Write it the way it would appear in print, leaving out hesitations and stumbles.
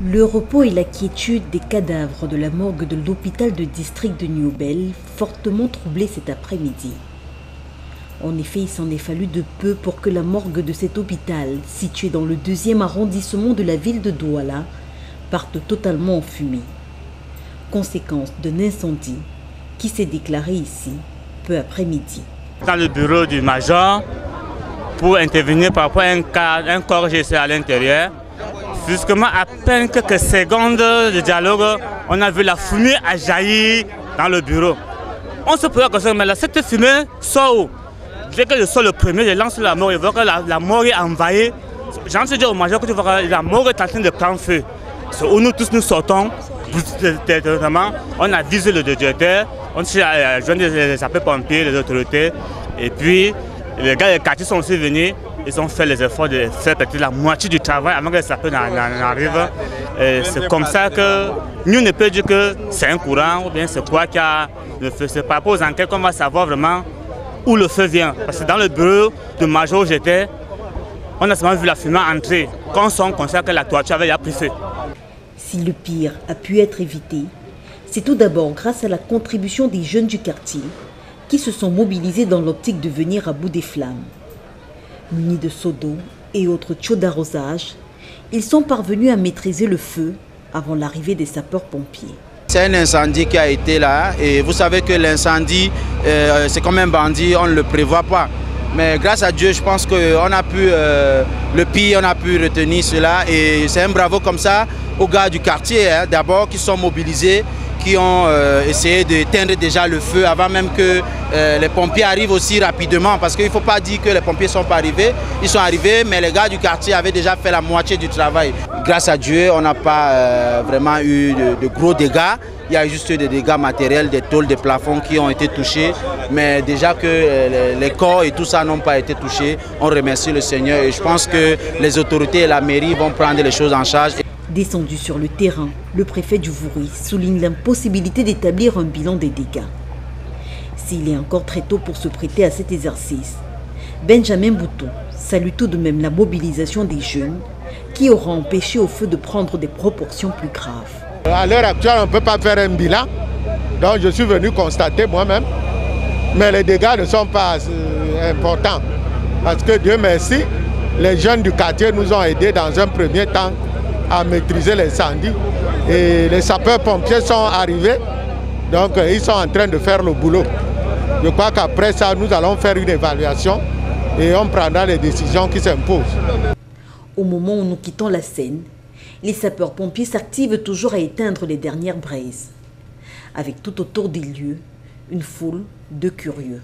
Le repos et la quiétude des cadavres de la morgue de l'hôpital de district de Nioubel fortement troublés cet après-midi. En effet, il s'en est fallu de peu pour que la morgue de cet hôpital, situé dans le 2e arrondissement de la ville de Douala, parte totalement en fumée. Conséquence d'un incendie qui s'est déclaré ici peu après-midi. Dans le bureau du major, pour intervenir par rapport à un corps GC à l'intérieur, justement, à peine quelques secondes de dialogue, on a vu la fumée a jailli dans le bureau. On se pose la question, mais là, cette fumée sort où? Dès que je sors le premier, je lance la mort, je vois que la mort est envahie. J'en suis dit au major que tu vois que la mort est en train de prendre feu. C'est où nous tous nous sortons, on a visé le directeur, on s'est joint les sapeurs-pompiers, les autorités, et puis les gars des quartiers sont aussi venus. Ils ont fait les efforts de faire peut-être la moitié du travail avant que les sapeurs n'arrivent. C'est comme ça que nous ne pouvons dire que c'est un courant ou bien c'est quoi qui a le feu. C'est par rapport aux enquêtes qu'on va savoir vraiment où le feu vient. Parce que dans le bureau de major où j'étais, on a seulement vu la fumée entrer. Quand on s'en conscient que la toiture avait pris feu. Si le pire a pu être évité, c'est tout d'abord grâce à la contribution des jeunes du quartier qui se sont mobilisés dans l'optique de venir à bout des flammes. Munis de seaux d'eau et autres tuyaux d'arrosage, ils sont parvenus à maîtriser le feu avant l'arrivée des sapeurs-pompiers. C'est un incendie qui a été là et vous savez que l'incendie, c'est comme un bandit, on ne le prévoit pas. Mais grâce à Dieu, je pense qu'on a pu, le pire, on a pu retenir cela et c'est un bravo comme ça aux gars du quartier, hein, d'abord qui sont mobilisés, qui ont essayé d'éteindre déjà le feu avant même que les pompiers arrivent aussi rapidement. Parce qu'il ne faut pas dire que les pompiers ne sont pas arrivés. Ils sont arrivés, mais les gars du quartier avaient déjà fait la moitié du travail. Grâce à Dieu, on n'a pas vraiment eu de gros dégâts. Il y a juste des dégâts matériels, des tôles, des plafonds qui ont été touchés. Mais déjà que les corps et tout ça n'ont pas été touchés, on remercie le Seigneur. Et je pense que les autorités et la mairie vont prendre les choses en charge. Descendu sur le terrain, le préfet du Vouri souligne l'impossibilité d'établir un bilan des dégâts. S'il est encore très tôt pour se prêter à cet exercice, Benjamin Boutou salue tout de même la mobilisation des jeunes qui aura empêché au feu de prendre des proportions plus graves. À l'heure actuelle, on ne peut pas faire un bilan, donc je suis venu constater moi-même, mais les dégâts ne sont pas importants parce que Dieu merci, les jeunes du quartier nous ont aidés dans un premier temps à maîtriser l'incendie et les sapeurs-pompiers sont arrivés, donc ils sont en train de faire le boulot. Je crois qu'après ça, nous allons faire une évaluation et on prendra les décisions qui s'imposent. Au moment où nous quittons la scène, les sapeurs-pompiers s'activent toujours à éteindre les dernières braises. Avec tout autour des lieux, une foule de curieux.